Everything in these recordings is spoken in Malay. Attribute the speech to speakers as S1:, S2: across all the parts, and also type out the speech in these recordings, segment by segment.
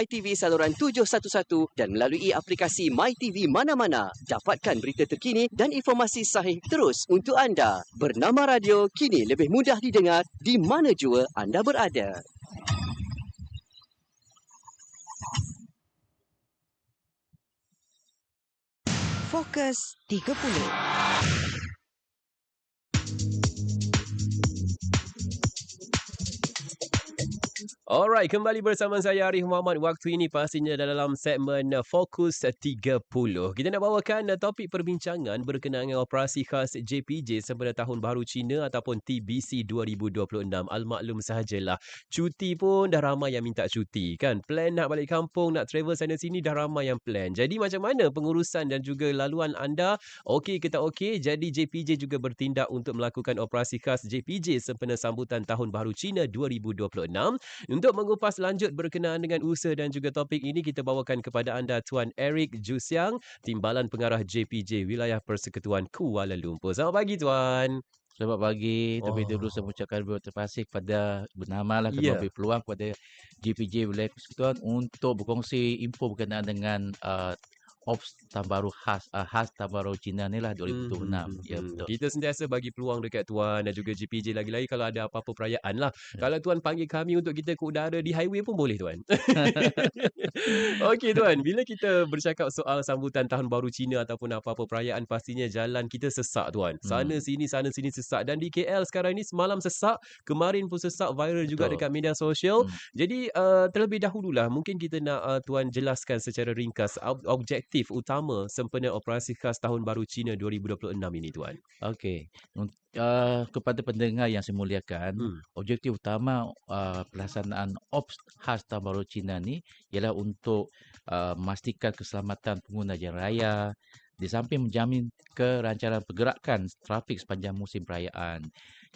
S1: MyTV saluran 711 dan melalui aplikasi MyTV mana-mana. Dapatkan berita terkini dan informasi sahih terus untuk anda. Bernama radio kini lebih mudah didengar di mana jua anda berada.
S2: Fokus 30.
S3: Alright, kembali bersama saya Arif Muhammad. Waktu ini pastinya dalam segmen Fokus 30. Kita nak bawakan topik perbincangan berkenaan dengan operasi khas JPJ sempena Tahun Baru Cina ataupun TBC 2026. Al-maklum sahajalah, cuti pun dah ramai yang minta cuti kan. Plan nak balik kampung, nak travel sana sini dah ramai yang plan. Jadi macam mana pengurusan dan juga laluan anda? Okey ke tak okey? Jadi JPJ juga bertindak untuk melakukan operasi khas JPJ sempena sambutan Tahun Baru Cina 2026. Untuk mengupas lanjut berkenaan dengan usaha dan juga topik ini, kita bawakan kepada anda Tuan Eric Jusiang, Timbalan Pengarah JPJ Wilayah Persekutuan Kuala Lumpur. Selamat pagi, Tuan.
S4: Selamat pagi. Terlebih dahulu saya mengucapkan terima kasih kepada bernama lah kerana memberi peluang kepada JPJ Wilayah Persekutuan untuk berkongsi info berkenaan dengan Ops Tahun Baru khas Tahun Baru Cina ni lah 2026. Ya, betul.
S3: Kita sentiasa bagi peluang dekat Tuan dan juga JPJ lagi-lagi kalau ada apa-apa perayaan lah. Kalau Tuan panggil kami untuk kita ke udara di highway pun boleh, Tuan. Okey, Tuan. Bila kita bercakap soal sambutan Tahun Baru Cina ataupun apa-apa perayaan, pastinya jalan kita sesak, Tuan. Sana sini sesak. Dan di KL sekarang ni semalam sesak, kemarin pun sesak, viral juga dekat media sosial. Jadi terlebih dahululah mungkin kita nak Tuan jelaskan secara ringkas objektif utama sempena operasi khas Tahun Baru Cina 2026 ini, Tuan.
S4: Okey. Kepada pendengar yang saya muliakan, objektif utama pelaksanaan Ops khas Tahun Baru Cina ni ialah untuk memastikan keselamatan pengguna jalan raya, di samping menjamin kelancaran pergerakan trafik sepanjang musim perayaan.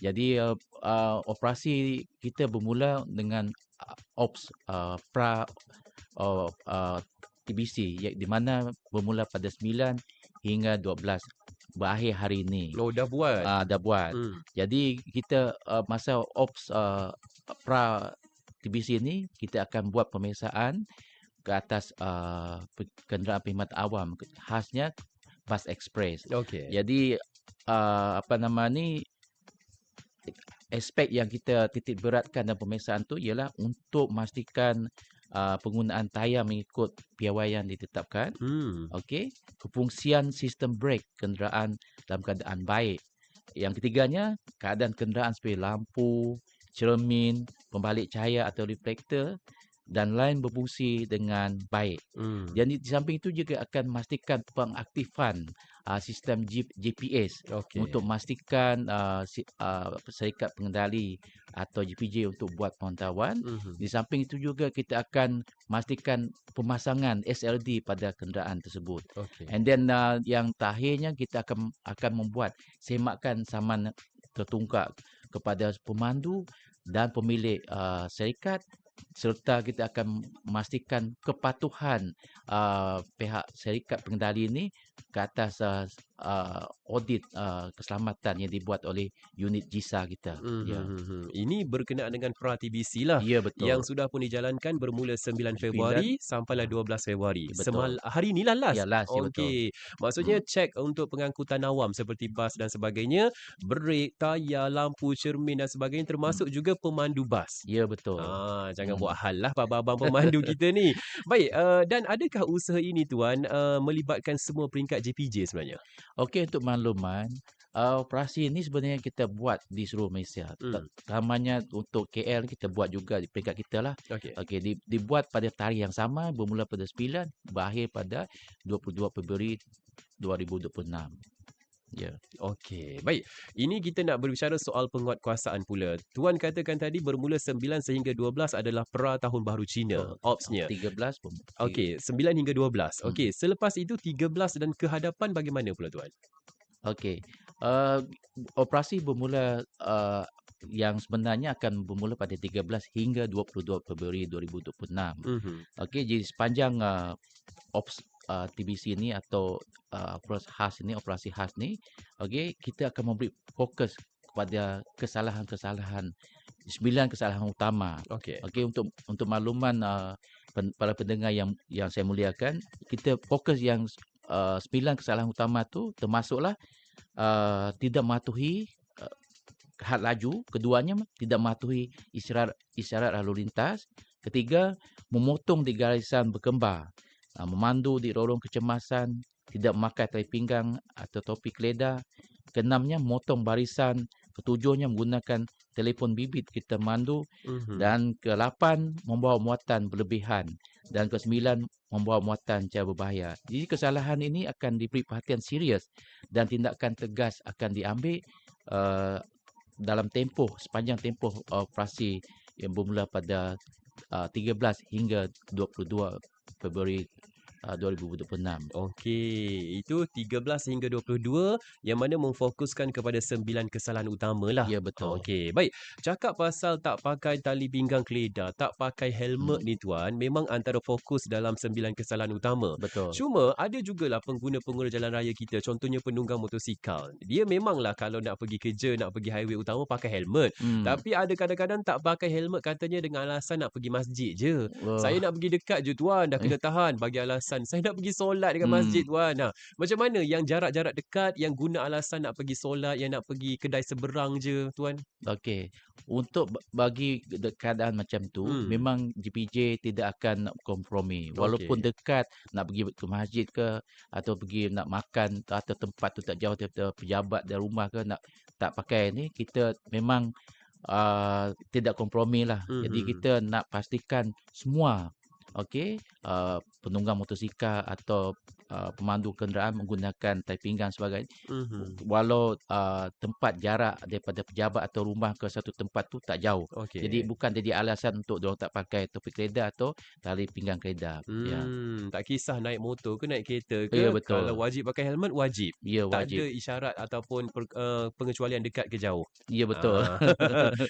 S4: Jadi operasi kita bermula dengan Ops TBC di mana bermula pada 9 hingga 12 berakhir hari ini.
S3: Dah buat?
S4: Dah buat. Jadi kita masa Ops TBC ni kita akan buat pemeriksaan ke atas kenderaan perkhidmatan awam, khasnya bas ekspres.
S3: Okey.
S4: Jadi aspek yang kita titik beratkan dalam pemeriksaan tu ialah untuk memastikan penggunaan tayar mengikut piawaian ditetapkan. Okey, kefungsian sistem brek kenderaan dalam keadaan baik. Yang ketiganya, keadaan kenderaan seperti lampu, cermin, pembalik cahaya atau reflektor dan lain berfungsi dengan baik. Dan di samping itu juga akan memastikan pengaktifan sistem GPS untuk memastikan syarikat pengendali atau JPJ untuk buat pemantauan. Di samping itu juga kita akan memastikan pemasangan SLD pada kenderaan tersebut. And then yang terakhirnya kita akan membuat semakan saman tertungkak kepada pemandu dan pemilik syarikat, serta kita akan memastikan kepatuhan pihak syarikat pengendali ini ke atas audit keselamatan yang dibuat oleh unit JISA kita.
S3: Ini berkenaan dengan pra-TBC lah.
S4: Ya, betul.
S3: Yang sudah pun dijalankan bermula 9 Februari sampailah 12 Februari. Hari ni lah last.
S4: Ya, last.
S3: Okey. Maksudnya cek untuk pengangkutan awam seperti bas dan sebagainya, brek, tayar, lampu, cermin dan sebagainya, termasuk juga pemandu bas.
S4: Ya, betul.
S3: Jangan buat hal lah abang-abang pemandu kita ni. Baik, dan adakah usaha ini, Tuan, melibatkan semua peringkat JPJ sebenarnya?
S4: Okey, untuk makluman, operasi ini sebenarnya kita buat di seluruh Malaysia. Terutamanya untuk KL kita buat juga di peringkat kita lah. Okey, dibuat pada tarikh yang sama, bermula pada 9, berakhir pada 22 Februari 2026. Ya.
S3: Okey, baik. Ini kita nak berbicara soal penguatkuasaan pula. Tuan katakan tadi bermula 9 sehingga 12 adalah pra Tahun Baru Cina, Opsnya.
S4: 13 pun.
S3: Okey, 9 hingga 12. Okey, selepas itu 13 dan ke hadapan bagaimana pula, Tuan?
S4: Okey. Operasi bermula yang sebenarnya akan bermula pada 13 hingga 22 Februari 2026. Okey, jadi sepanjang TBC ni atau operasi khas ni, okey, kita akan memberi fokus kepada kesalahan-kesalahan, 9 kesalahan utama. Okey, untuk makluman para pendengar yang saya muliakan, kita fokus yang 9 kesalahan utama tu, termasuklah tidak mematuhi had laju, keduanya tidak mematuhi isyarat lalu lintas, ketiga memotong di garisan berkembar, memandu di lorong kecemasan, tidak memakai tali pinggang atau topi keledar, keenamnya memotong barisan, ketujuhnya menggunakan telefon bimbit kita mandu, dan ke-8 membawa muatan berlebihan, dan ke-9 membawa muatan cara berbahaya. Jadi kesalahan ini akan diberi perhatian serius dan tindakan tegas akan diambil dalam sepanjang tempoh operasi yang bermula pada 13 hingga 22 Februari 2026.
S3: Okey, itu 13 hingga 22 yang mana memfokuskan kepada 9 kesalahan utama lah.
S4: Ya, betul.
S3: Okey, baik. Cakap pasal tak pakai tali pinggang keledar, tak pakai helmet ni tuan, memang antara fokus dalam 9 kesalahan utama.
S4: Betul.
S3: Cuma ada jugalah pengguna-pengguna jalan raya kita, contohnya penunggang motosikal. Dia memanglah kalau nak pergi kerja, nak pergi highway utama pakai helmet. Tapi ada kadang-kadang tak pakai helmet katanya dengan alasan nak pergi masjid je. Saya nak pergi dekat je tuan, dah kena tahan bagi alasan saya nak pergi solat dekat masjid tuan. Macam mana yang jarak-jarak dekat, yang guna alasan nak pergi solat, yang nak pergi kedai seberang je tuan?
S4: Okey. Untuk bagi keadaan macam tu, memang GPJ tidak akan kompromi. Walaupun dekat, nak pergi ke masjid ke, atau pergi nak makan, atau tempat tu tak jauh daripada pejabat dari rumah ke, nak tak pakai ni, kita memang tidak kompromi lah. Jadi kita nak pastikan semua penunggang motosikal atau pemandu kenderaan menggunakan tali pinggang sebagainya. Walau tempat jarak daripada pejabat atau rumah ke satu tempat tu tak jauh. Jadi bukan jadi alasan untuk diorang tak pakai topi keledar atau tali pinggang keledar.
S3: Tak kisah naik motor ke naik kereta ke,
S4: Ya, betul.
S3: kalau wajib pakai helmet wajib.
S4: Ya,
S3: Tak
S4: wajib.
S3: ada isyarat ataupun pengecualian dekat ke jauh.
S4: Ya, betul.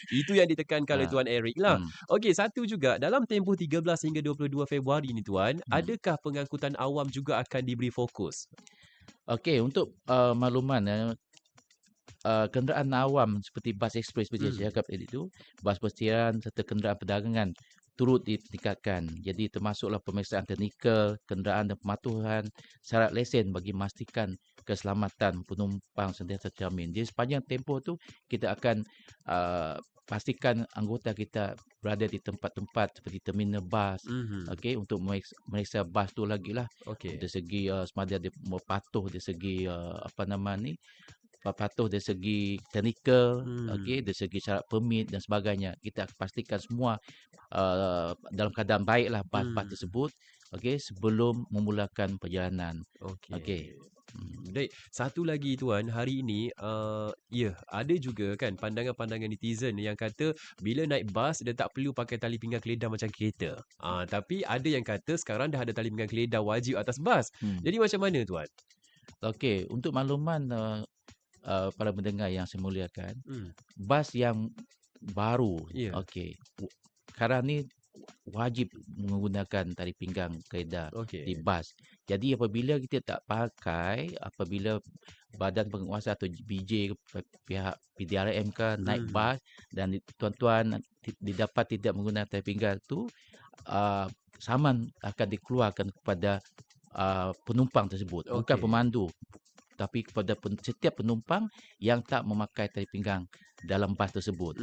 S3: Itu yang ditekankan oleh Tuan Eric lah.
S4: Hmm.
S3: Okey, satu juga dalam tempoh 13 hingga 22 Februari ni tuan, adakah pengangkutan awam juga akan diberi fokus?
S4: Okey, untuk makluman kenderaan awam seperti bas ekspres seperti saya cakap tadi tu, bas persiaran serta kenderaan perdagangan turut ditingkatkan. Jadi termasuklah pemeriksaan teknikal kenderaan dan pematuhan syarat lesen bagi memastikan keselamatan penumpang sentiasa terjamin. Jadi sepanjang tempoh tu kita akan pastikan anggota kita berada di tempat-tempat seperti terminal bas, untuk meriksa bas tu lagi lah. Dari segi sama ada dia patuh dari segi patuh dari segi teknikal, dari segi syarat permit dan sebagainya. Kita pastikan semua dalam keadaan baiklah bas-bas tersebut, sebelum memulakan perjalanan.
S3: Baik, satu lagi tuan, hari ini ada juga kan pandangan-pandangan netizen yang kata bila naik bas dia tak perlu pakai tali pinggang keledar macam kereta. Tapi ada yang kata sekarang dah ada tali pinggang keledar wajib atas bas. Jadi macam mana tuan?
S4: Okey, untuk makluman para pendengar yang saya muliakan, bas yang baru, sekarang ni wajib menggunakan tali pinggang keledar di bas. Jadi apabila kita tak pakai, apabila Badan Penguasa atau BJ pihak PDRM ke naik bas dan tuan-tuan didapat tidak menggunakan tali pinggang tu, saman akan dikeluarkan kepada penumpang tersebut, bukan pemandu, tapi kepada setiap penumpang yang tak memakai tali pinggang dalam bas tersebut.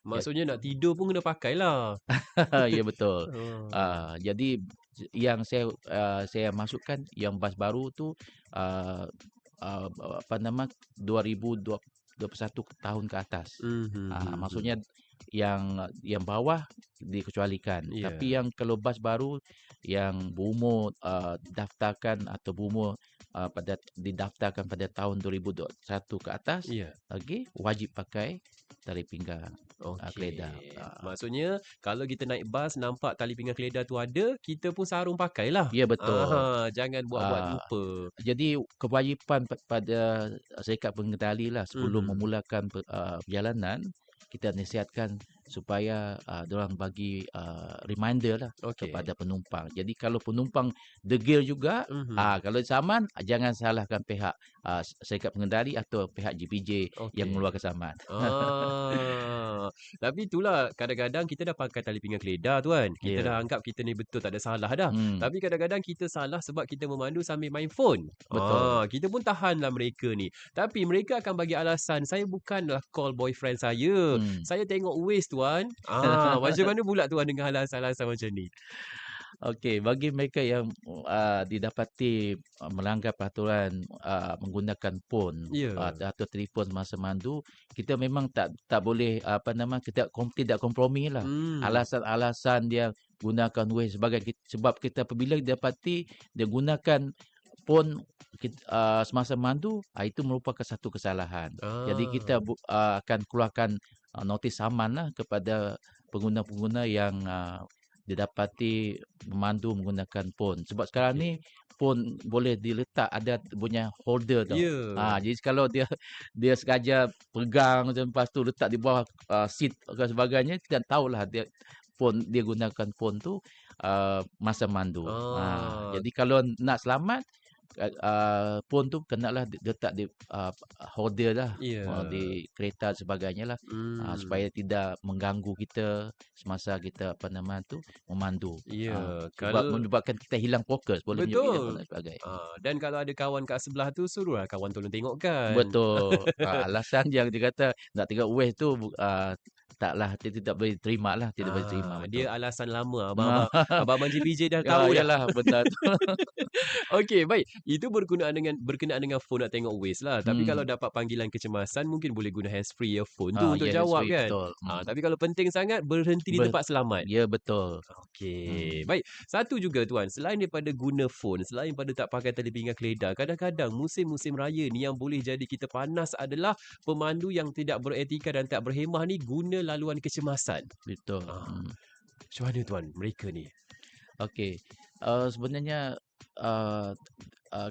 S3: Maksudnya nak tidur pun kena pakailah.
S4: Ya, betul. Jadi yang saya masukkan yang bas baru tu 2021 tahun ke atas. Maksudnya yang bawah dikecualikan. Tapi yang kalau bas baru yang berumur daftarkan atau berumur didaftarkan pada tahun 2021 ke atas, wajib pakai tali pinggang keledar.
S3: Maksudnya kalau kita naik bas nampak tali pinggang keledar tu ada, kita pun sarung pakailah.
S4: Ya, betul.
S3: Jangan buat-buat lupa.
S4: Jadi kewajipan pada syarikat pengendali lah sebelum memulakan perjalanan, kita nasihatkan supaya diorang bagi reminder lah
S3: Okey.
S4: kepada penumpang. Jadi kalau penumpang degil juga, kalau saman jangan salahkan pihak syarikat pengendali atau pihak JPJ yang
S3: Okey.
S4: mengeluarkan saman.
S3: Tapi itulah kadang-kadang kita dah pakai tali pinggang keledar tu kan. Kita
S4: Ya.
S3: dah anggap kita ni betul tak ada salah dah.
S4: Hmm,
S3: Tapi kadang-kadang kita salah sebab kita memandu sambil main phone.
S4: betul.
S3: Kita pun tahanlah mereka ni. Tapi mereka akan bagi alasan, saya bukanlah call boyfriend saya.
S4: Hmm.
S3: Saya tengok Waze tuan. Macam mana pula tuan dengan alasan-alasan macam ni?
S4: Okey, bagi mereka yang didapati melanggar peraturan menggunakan phone
S3: Ya.
S4: atau telefon semasa mandu, kita memang tak boleh kita tidak kompromi lah. Alasan-alasan dia gunakan Waze sebab kita apabila didapati dia gunakan phone semasa mandu, itu merupakan satu kesalahan. Jadi kita akan keluarkan notis saman lah kepada pengguna-pengguna yang didapati memandu menggunakan phone. Sebab sekarang ni phone boleh diletak, ada punya holder tau.
S3: Ya.
S4: Jadi kalau dia sengaja pegang dan lepas tu letak di bawah seat dan sebagainya, kita tahulah dia gunakan phone tu masa mandu. Jadi kalau nak selamat, phone tu kenalah letak di holder lah,
S3: Ya.
S4: di kereta dan sebagainya lah, supaya tidak mengganggu kita semasa kita memandu.
S3: Ya.
S4: Sebab menyebabkan kita hilang fokus, boleh menyebabkan
S3: Betul.
S4: dan sebagainya.
S3: Dan kalau ada kawan kat sebelah tu, suruhlah kawan tolong tengokkan.
S4: Betul. Alasan yang dia kata nak tengok Waze tu taklah, dia tidak boleh terima lah, tidak boleh terima. Betul.
S3: Dia alasan lama. Abang-abang JPJ dah tahu dah.
S4: Yalah, betul.
S3: Okey, baik. Itu berkenaan dengan phone nak tengok Waze lah. Tapi kalau
S4: Hmm.
S3: dapat panggilan kecemasan, mungkin boleh guna handsfree earphone tu untuk
S4: Ya,
S3: jawab
S4: handsfree,
S3: kan.
S4: betul.
S3: Tapi kalau penting sangat, berhenti di tempat selamat.
S4: Ya, betul.
S3: Okey. Baik. Satu juga tuan, selain daripada guna phone, selain pada tak pakai tali pinggang keledar, kadang-kadang musim-musim raya ni yang boleh jadi kita panas adalah pemandu yang tidak beretika dan tak berhemah ni guna laluan kecemasan.
S4: Betul.
S3: Macam mana tuan mereka ni?
S4: Okey. Sebenarnya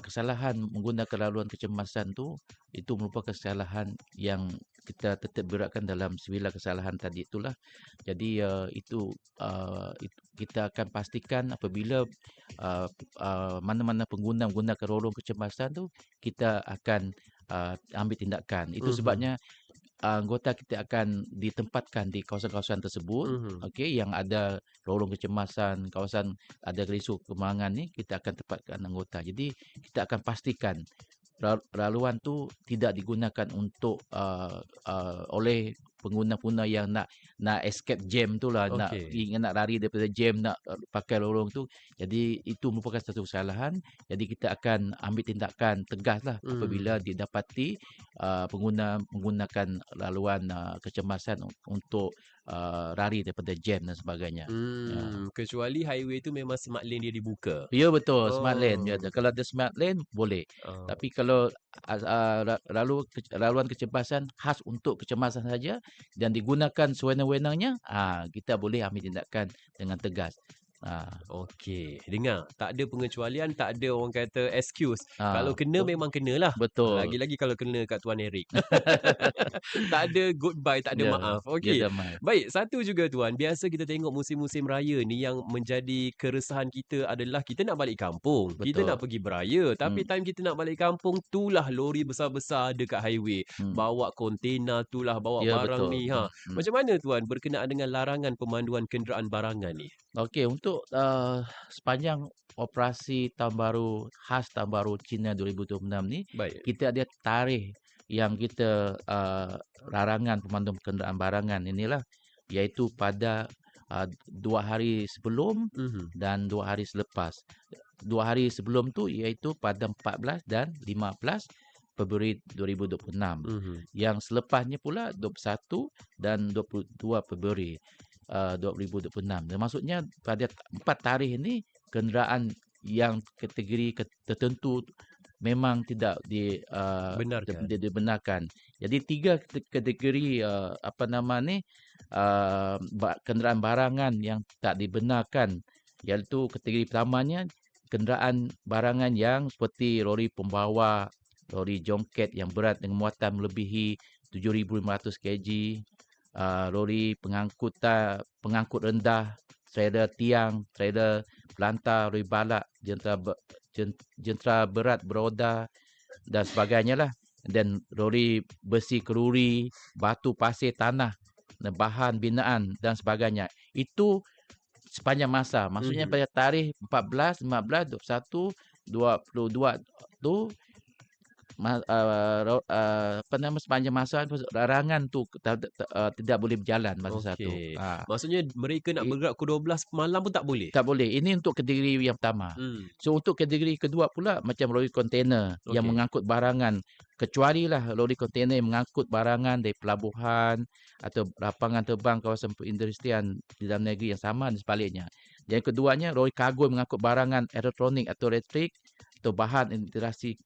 S4: kesalahan menggunakan laluan kecemasan tu, itu merupakan kesalahan yang kita tetap beratkan dalam 9 kesalahan tadi itulah. Jadi itu kita akan pastikan apabila mana-mana pengguna menggunakan laluan kecemasan tu, kita akan ambil tindakan. Itu sebabnya anggota kita akan ditempatkan di kawasan-kawasan tersebut, yang ada lorong kecemasan, kawasan ada risiko kemalangan ni, kita akan tempatkan anggota. Jadi kita akan pastikan laluan tu tidak digunakan untuk oleh pengguna-pengguna yang nak escape jam tu lah, nak lari daripada jam, nak pakai lorong tu. Jadi itu merupakan satu kesalahan. Jadi kita akan ambil tindakan tegas lah apabila didapati pengguna menggunakan laluan kecemasan untuk lari daripada jam dan sebagainya.
S3: Kecuali highway tu memang smart lane dia dibuka.
S4: Ya, betul. Smart lane dia ada. Kalau ada smart lane boleh. Tapi kalau laluan kecemasan khas untuk kecemasan saja dan digunakan sewenang-wenangnya, kita boleh ambil tindakan dengan tegas.
S3: Okey, dengar. Tak ada pengecualian, tak ada orang kata excuse. Kalau kena
S4: betul.
S3: memang kenalah.
S4: Betul.
S3: Lagi-lagi kalau kena kat Tuan Eric. Tak ada goodbye, tak ada maaf. Okey. Baik, satu juga Tuan. Biasa kita tengok musim-musim raya ni yang menjadi keresahan kita adalah kita nak balik kampung.
S4: Betul.
S3: Kita nak pergi beraya. Tapi time kita nak balik kampung, tulah lori besar-besar dekat highway. Bawa kontena tulah, bawa barang
S4: betul.
S3: ni. Macam mana Tuan berkenaan dengan larangan pemanduan kenderaan barangan ni?
S4: Okey, untuk sepanjang operasi Tahun Baru khas Tahun Baru Cina 2026 ni, kita ada tarikh yang kita larangan pemanduan kenderaan barangan inilah, iaitu pada 2 hari sebelum dan 2 hari selepas. 2 hari sebelum tu iaitu pada 14 dan 15 Februari 2026. Yang selepasnya pula 21 dan 22 Februari 2026. Dan maksudnya pada 4 tarikh ini kenderaan yang kategori tertentu memang tidak dibenarkan. Jadi 3 kategori kenderaan barangan yang tak dibenarkan, iaitu kategori pertamanya kenderaan barangan yang seperti lori pembawa, lori jongket yang berat dengan muatan melebihi 7,500 kg, lori pengangkut rendah, trailer tiang, trailer pelantar, lori balak, jentera berat beroda dan sebagainya lah. Dan lori besi keruri, batu pasir tanah, dan bahan binaan dan sebagainya. Itu sepanjang masa. Maksudnya pada tarikh 14, 15, 21, 22 tu sepanjang masa larangan tu tidak boleh berjalan masa satu.
S3: Maksudnya mereka nak bergerak pukul 12 malam pun tak boleh?
S4: Tak boleh. Ini untuk kategori yang pertama. So untuk kategori kedua pula macam lori kontainer yang mengangkut barangan. Kecualilah lori kontainer yang mengangkut barangan dari pelabuhan atau lapangan terbang kawasan perindustrian di dalam negeri yang sama dan sebaliknya. Yang keduanya lori kargo yang mengangkut barangan elektronik atau elektrik atau bahan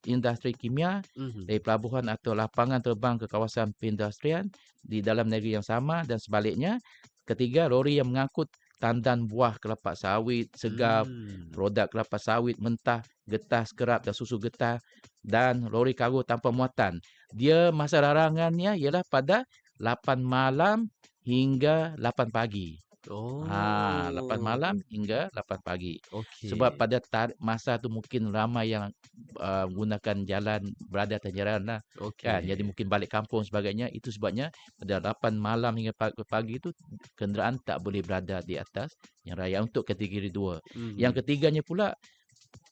S4: industri kimia dari pelabuhan atau lapangan terbang ke kawasan perindustrian di dalam negeri yang sama dan sebaliknya. Ketiga, lori yang mengangkut tandan buah kelapa sawit, segar, produk kelapa sawit mentah, getah sekerap dan susu getah dan lori kargo tanpa muatan. Dia masa larangannya ialah pada 8 malam hingga 8 pagi. 8 malam hingga 8 pagi. Sebab pada masa tu mungkin ramai yang menggunakan jalan berada atas jalan lah. Kan? Jadi mungkin balik kampung sebagainya. Itu sebabnya pada 8 malam hingga pagi itu kenderaan tak boleh berada di atas yang raya untuk kategori 2. Yang ketiganya pula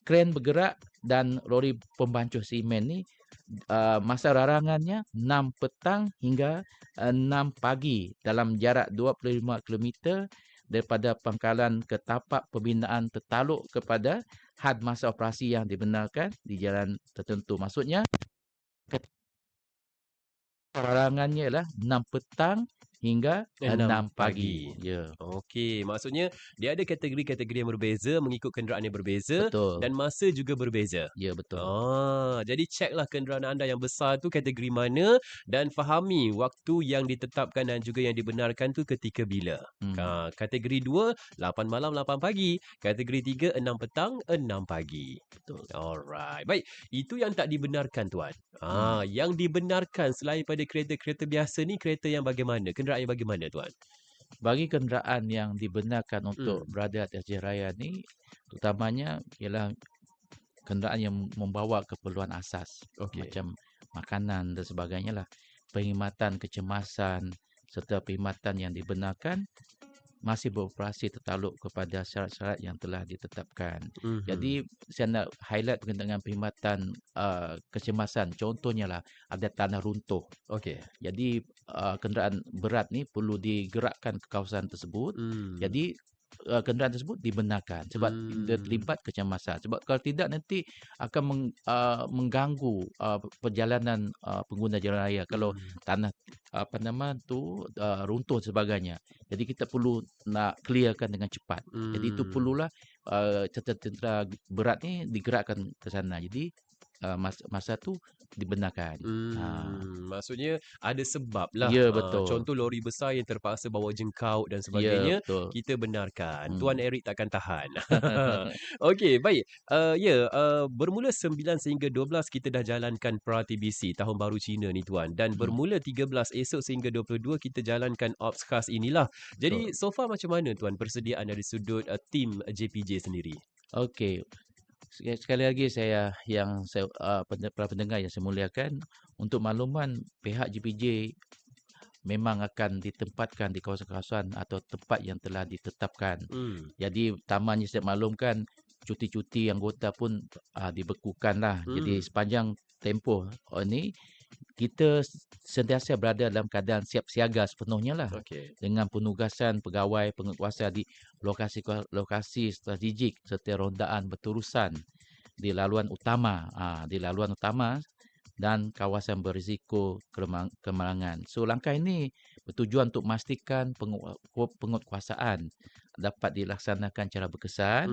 S4: kren bergerak dan lori pembancuh simen ni masa larangannya 6 petang hingga 6 pagi dalam jarak 25 km daripada pangkalan ke tapak pembinaan tertaluk kepada had masa operasi yang dibenarkan di jalan tertentu. Maksudnya larangannya ialah 6 petang hingga 6 pagi.
S3: Ya. Okey, maksudnya dia ada kategori-kategori yang berbeza mengikut kenderaan yang berbeza.
S4: Betul.
S3: Dan masa juga berbeza.
S4: Ya, betul.
S3: Jadi ceklah kenderaan anda yang besar tu kategori mana dan fahami waktu yang ditetapkan dan juga yang dibenarkan tu ketika bila. Kategori 2, 8 malam 8 pagi. Kategori 3, 6 petang 6 pagi.
S4: Betul.
S3: Alright. Baik, itu yang tak dibenarkan tuan. Yang dibenarkan selain pada kereta-kereta biasa ni, kereta yang bagaimana? Kenderaan yang bagaimana tuan?
S4: Bagi kenderaan yang dibenarkan untuk berada atas jalan raya ni, terutamanya ialah kenderaan yang membawa keperluan asas. Macam makanan dan sebagainya lah. Perkhidmatan kecemasan serta perkhidmatan yang dibenarkan masih beroperasi tertaluk kepada syarat-syarat yang telah ditetapkan. Jadi saya nak highlight berkenaan dengan perkhidmatan kecemasan. Contohnya lah ada tanah runtuh. Jadi kenderaan berat ni perlu digerakkan ke kawasan tersebut. Jadi kenderaan tersebut dibenarkan sebab dia terlibat kecemasan. Sebab kalau tidak nanti akan mengganggu perjalanan pengguna jalan raya kalau tanah runtuh sebagainya. Jadi kita perlu nak clearkan dengan cepat. Jadi itu perlulah tentera berat ni digerakkan ke sana. Jadi masa tu dibenarkan.
S3: Maksudnya ada sebab lah.
S4: Ya, betul.
S3: Contoh lori besar yang terpaksa bawa jengkau dan sebagainya,
S4: ya,
S3: kita benarkan. Tuan Eric takkan tahan. Okey, baik. Bermula 9 sehingga 12 kita dah jalankan pra-TBC Tahun Baru Cina ni tuan. Dan bermula 13 esok sehingga 22 kita jalankan Ops khas inilah. Jadi so far macam mana tuan persediaan dari sudut tim JPJ sendiri?
S4: Okey. Sekali lagi para pendengar yang saya muliakan, untuk makluman pihak JPJ memang akan ditempatkan di kawasan-kawasan atau tempat yang telah ditetapkan. Jadi utamanya saya maklumkan cuti-cuti anggota pun dibekukan lah. Jadi sepanjang tempoh ini kita sentiasa berada dalam keadaan siap siaga sepenuhnya lah. Dengan penugasan pegawai penguatkuasa di lokasi strategik serta rondaan berterusan di laluan utama dan kawasan berisiko kemalangan. So langkah ini bertujuan untuk memastikan penguatkuasaan dapat dilaksanakan secara berkesan,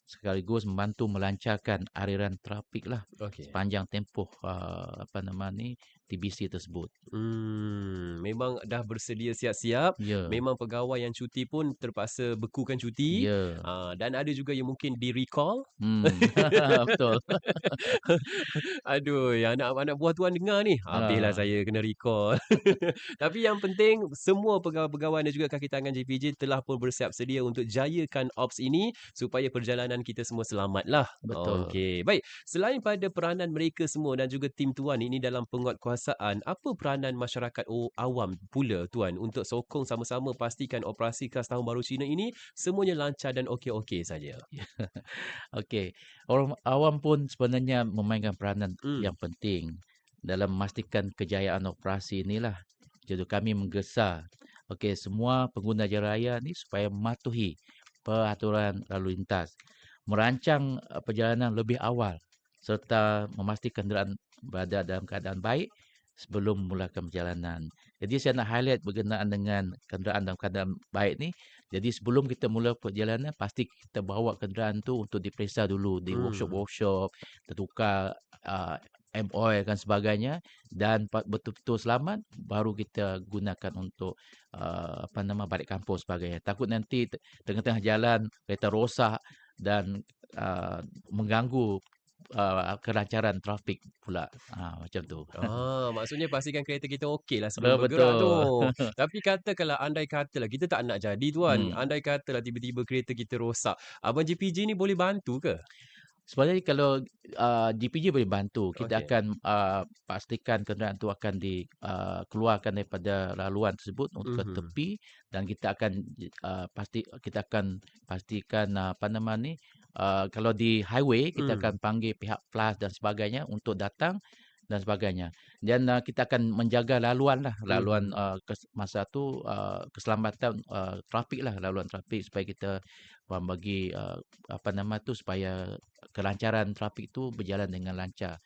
S4: sekaligus membantu melancarkan aliran trafik lah
S3: Okey.
S4: sepanjang tempoh TBC tersebut.
S3: Memang dah bersedia siap-siap.
S4: Ya,
S3: Memang pegawai yang cuti pun terpaksa bekukan cuti.
S4: ya.
S3: Dan ada juga yang mungkin di-recall.
S4: Betul.
S3: Aduh, yang anak buah tuan dengar ni, habislah
S4: Ha,
S3: saya kena recall. Tapi yang penting, semua pegawai-pegawai dan juga kaki tangan JPJ telah pun bersiap sedia untuk jayakan ops ini supaya perjalanan kita semua selamatlah.
S4: betul.
S3: Okey, baik. Selain pada peranan mereka semua dan juga tim tuan ini dalam penguatkuasaan, apa peranan masyarakat awam pula tuan untuk sokong sama-sama pastikan operasi khas Tahun Baru Cina ini semuanya lancar dan okey-okey saja?
S4: Okey, orang awam pun sebenarnya memainkan peranan
S3: Hmm.
S4: yang penting dalam memastikan kejayaan operasi inilah. Jadi kami menggesa semua pengguna jalan raya ni supaya mematuhi peraturan lalu lintas, merancang perjalanan lebih awal serta memastikan kenderaan berada dalam keadaan baik sebelum memulakan perjalanan. Jadi saya nak highlight berkenaan dengan kenderaan dalam keadaan baik ni. Jadi sebelum kita mula perjalanan, pasti kita bawa kenderaan tu untuk diperiksa dulu di workshop-workshop, tertukar M-oil dan sebagainya, dan betul-betul selamat baru kita gunakan untuk balik kampung sebagainya. Takut nanti tengah-tengah jalan kereta rosak dan mengganggu kelancaran trafik pula. Macam tu.
S3: Maksudnya pastikan kereta kita okey lah sebelum bergerak tu.
S4: Betul.
S3: Tapi katakanlah, andai katalah, kita tak nak jadi tuan.
S4: Hmm.
S3: Andai katalah tiba-tiba kereta kita rosak. Abang JPJ ni boleh bantu ke?
S4: Sebenarnya kalau DPJ boleh bantu, kita
S3: Okey.
S4: akan pastikan kenderaan itu akan dikeluarkan daripada laluan tersebut untuk ke tepi, dan kita akan pastikan kalau di highway kita akan panggil pihak PLAS dan sebagainya untuk datang dan sebagainya. Dan kita akan menjaga laluan masa tu keselamatan trafik lah, laluan trafik, supaya kita bagi supaya kelancaran trafik tu berjalan dengan lancar.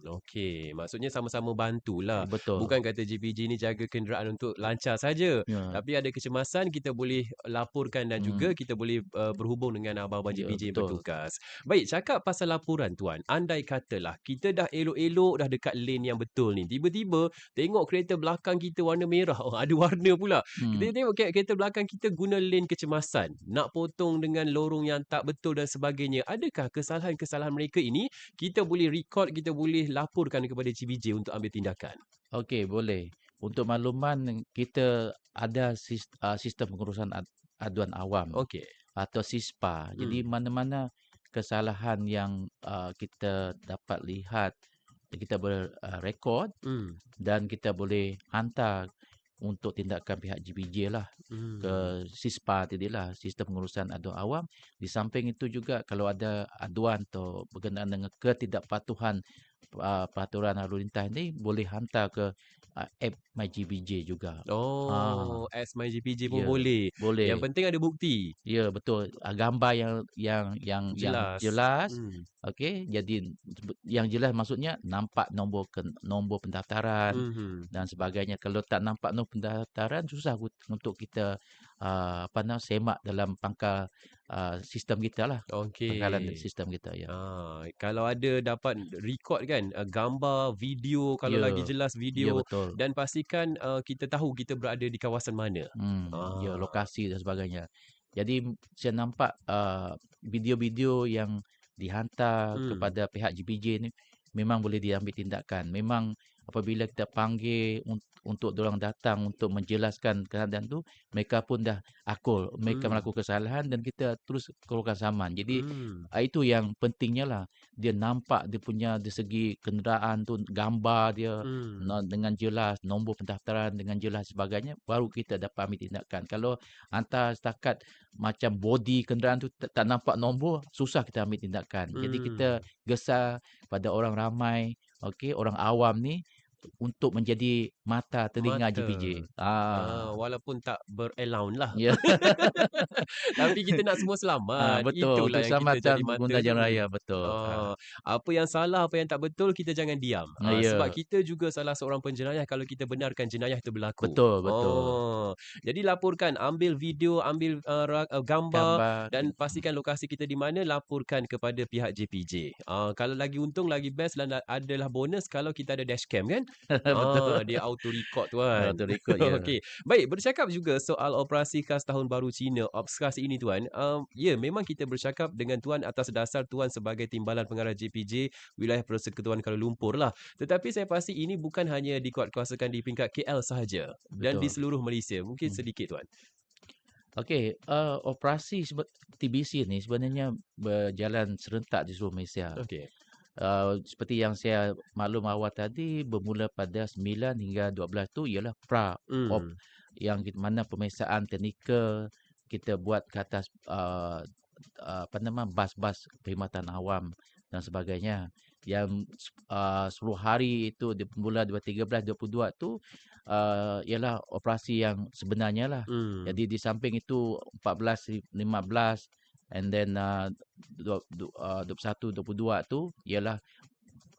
S3: Okey. Maksudnya sama-sama bantulah.
S4: Betul.
S3: Bukan kata JPJ ni jaga kenderaan untuk lancar saja.
S4: Ya.
S3: Tapi ada kecemasan, kita boleh laporkan dan juga kita boleh berhubung dengan abang-abang
S4: Ya,
S3: JPJ yang
S4: betul.
S3: bertugas. Baik, cakap pasal laporan tuan. Andai katalah kita dah elok-elok dah dekat lane yang betul ni. Tiba-tiba tengok kereta belakang kita warna merah. Oh, ada warna pula. Kita tengok kereta belakang kita guna lane kecemasan. Nak potong dengan lorong yang tak betul dan sebagainya. Adakah kesalahan-kesalahan mereka ini kita boleh record, kita boleh laporkan kepada JPJ untuk ambil tindakan?
S4: Okey, boleh. Untuk makluman, kita ada sistem pengurusan aduan awam
S3: Okey.
S4: atau SISPA. Jadi mana-mana kesalahan yang kita dapat lihat, kita boleh rekod dan kita boleh hantar untuk tindakan pihak JPJ lah ke SISPA tadilah, sistem pengurusan aduan awam. Di samping itu juga, kalau ada aduan atau berkenaan dengan ketidakpatuhan peraturan lalu lintas ni, boleh hantar ke app MyJPJ juga.
S3: As MyJPJ pun
S4: Ya,
S3: boleh.
S4: boleh.
S3: Yang penting ada bukti.
S4: Ya, betul. Gambar yang
S3: Jelas.
S4: jelas. Okey, jadi yang jelas maksudnya nampak nombor pendaftaran dan sebagainya. Kalau tak nampak nombor pendaftaran, susah untuk kita semak dalam pangkal sistem kita lah. Pangkalan
S3: Okey.
S4: sistem kita, ya.
S3: Kalau ada dapat record kan, gambar, video, kalau
S4: Ya,
S3: lagi jelas
S4: ya,
S3: video,
S4: betul.
S3: dan pastikan kita tahu kita berada di kawasan mana.
S4: Ya, lokasi dan sebagainya. Jadi saya nampak video-video yang dihantar kepada pihak JPJ ni memang boleh diambil tindakan. Memang apabila kita panggil untuk diorang datang untuk menjelaskan keadaan tu, mereka pun dah akul mereka melakukan kesalahan dan kita terus keluarkan saman. Jadi itu yang pentingnya lah. Dia nampak dia punya dari segi kenderaan tu, gambar dia dengan jelas, nombor pendaftaran dengan jelas sebagainya, baru kita dapat ambil tindakan. Kalau hantar setakat macam body kenderaan tu tak nampak nombor, susah kita ambil tindakan. Jadi kita gesa pada orang ramai, orang awam ni untuk menjadi mata telinga
S3: Mata.
S4: GPJ.
S3: Walaupun tak ber-allowance lah.
S4: Ya.
S3: Tapi kita nak semua selamat.
S4: Betul,
S3: Itulah
S4: untuk
S3: yang kita jadi
S4: keselamatan
S3: mata
S4: pengguna
S3: tu.
S4: jalan raya, betul.
S3: Apa yang salah, apa yang tak betul, kita jangan diam. Sebab
S4: Ya,
S3: kita juga salah seorang penjenayah kalau kita benarkan jenayah itu berlaku.
S4: betul.
S3: Jadi laporkan, ambil video, ambil gambar
S4: Gambar,
S3: dan pastikan lokasi kita di mana, laporkan kepada pihak JPJ. Kalau lagi untung, lagi best dan adalah bonus kalau kita ada dashcam kan?
S4: betul.
S3: Dia auto record tuan.
S4: Betul ikut ya.
S3: Okey. Baik, bercakap juga soal operasi khas Tahun Baru Cina, OPS khas ini tuan. Ya, memang kita bercakap dengan tuan atas dasar tuan sebagai Timbalan Pengarah JPJ Wilayah Persekutuan Kuala Lumpur lah. Tetapi saya pasti ini bukan hanya dikuatkuasakan di peringkat KL sahaja dan di
S4: Betul.
S3: seluruh Malaysia. Mungkin sedikit tuan.
S4: Okey, operasi TBC ni sebenarnya berjalan serentak di seluruh Malaysia.
S3: Okey.
S4: Seperti yang saya maklum awal tadi, bermula pada 9 hingga 12 tu ialah pra-op yang mana pemeriksaan teknikal kita buat ke atas bas-bas perkhidmatan awam dan sebagainya. Yang 10 hari itu bermula 13, 22 tu ialah operasi yang sebenarnya lah. Jadi di samping itu 14, 15 and then 21, 22 tu ialah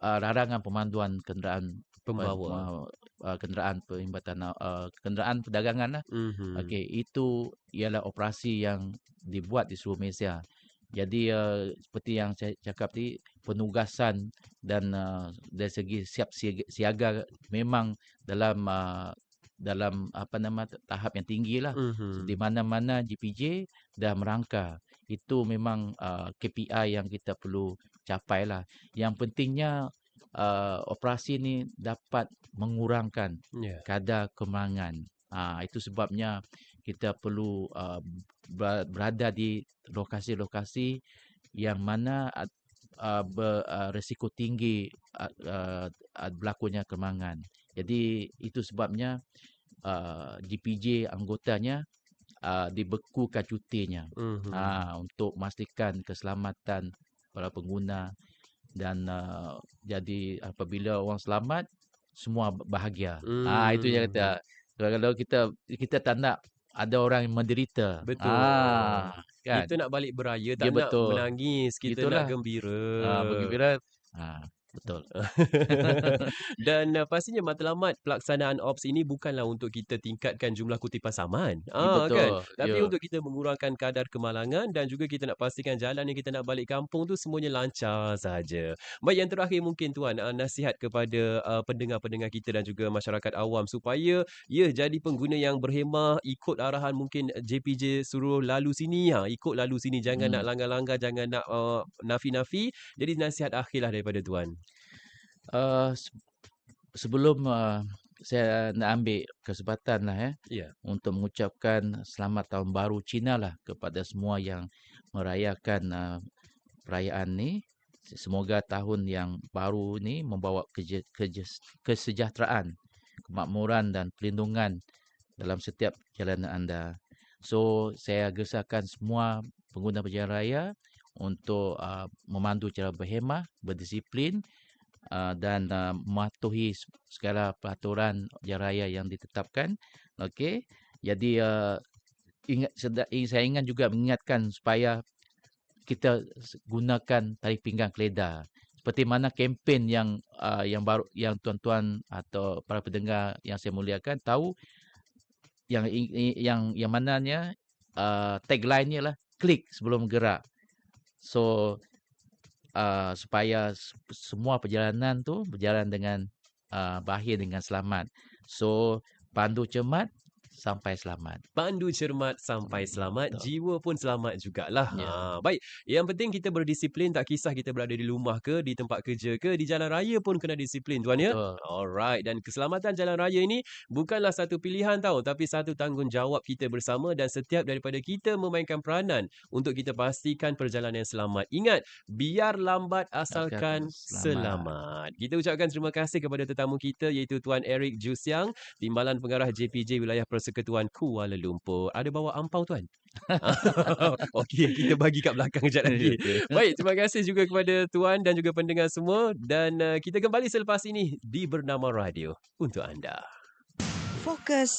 S4: larangan pemanduan kenderaan
S3: Pembawa.
S4: kenderaan perkhidmatan kenderaan perdagangan lah. Okey, itu ialah operasi yang dibuat di seluruh Malaysia. Jadi seperti yang saya cakap tadi, penugasan dan dari segi siap siaga memang dalam tahap yang tinggilah. Di mana-mana GPJ dah merangka. Itu memang KPI yang kita perlu capai lah. Yang pentingnya operasi ni dapat mengurangkan kadar kemalangan. Itu sebabnya kita perlu berada di lokasi-lokasi yang mana berisiko tinggi berlakunya kemalangan. Jadi itu sebabnya GPJ anggotanya dibekukan cutinya untuk memastikan keselamatan para pengguna dan jadi apabila orang selamat semua bahagia. Itu yang kita, kalau kita tak nak ada orang yang menderita.
S3: Betul.
S4: Kan?
S3: Kita nak balik beraya,
S4: Ya,
S3: tak nak
S4: betul.
S3: menangis, kita
S4: Itulah.
S3: nak gembira.
S4: Bergembira. Betul.
S3: Dan pastinya matlamat pelaksanaan OPS ini bukanlah untuk kita tingkatkan jumlah kutipan saman.
S4: Betul.
S3: Kan? Tapi
S4: Ya.
S3: untuk kita mengurangkan kadar kemalangan dan juga kita nak pastikan jalan yang kita nak balik kampung tu semuanya lancar saja. Baik, yang terakhir mungkin tuan, nasihat kepada pendengar-pendengar kita dan juga masyarakat awam supaya jadi pengguna yang berhemah, ikut arahan mungkin JPJ suruh lalu sini, ikut lalu sini, jangan nak langgar-langgar, jangan nak nafi-nafi. Jadi nasihat akhirlah daripada tuan.
S4: Sebelum saya nak ambil kesempatan lah untuk mengucapkan selamat tahun baru Cina lah kepada semua yang merayakan perayaan ni. Semoga tahun yang baru ni membawa kesejahteraan, kemakmuran dan perlindungan dalam setiap perjalanan anda. So saya gesahkan semua pengguna berjalan raya untuk memandu cara berhemah, berdisiplin dan mematuhi segala peraturan jalan raya yang ditetapkan. Okey. Jadi saya ingin juga mengingatkan supaya kita gunakan tali pinggang keledar. Seperti mana kempen yang baru, yang tuan-tuan atau para pendengar yang saya muliakan tahu, yang mananya tagline-nya lah klik sebelum gerak. So supaya semua perjalanan tu berjalan dengan berakhir dengan selamat. So pandu cermat sampai selamat.
S3: Pandu cermat sampai selamat,
S4: Betul.
S3: jiwa pun selamat jugalah. Baik, yang penting kita berdisiplin, tak kisah kita berada di rumah ke, di tempat kerja ke, di jalan raya pun kena disiplin tuan ya.
S4: Betul.
S3: Alright, dan keselamatan jalan raya ini bukanlah satu pilihan tau, tapi satu tanggungjawab kita bersama dan setiap daripada kita memainkan peranan untuk kita pastikan perjalanan yang selamat. Ingat, biar lambat asalkan selamat. Kita ucapkan terima kasih kepada tetamu kita iaitu Tuan Eric Jusiang, Timbalan Pengarah JPJ Wilayah Persekutuan Persekutuan Kuala Lumpur. Ada bawa ampau tuan? Okey, kita bagi kat belakang kejap lagi.
S4: Okey.
S3: Baik, terima kasih juga kepada tuan dan juga pendengar semua dan kita kembali selepas ini di Bernama Radio untuk anda.
S2: Fokus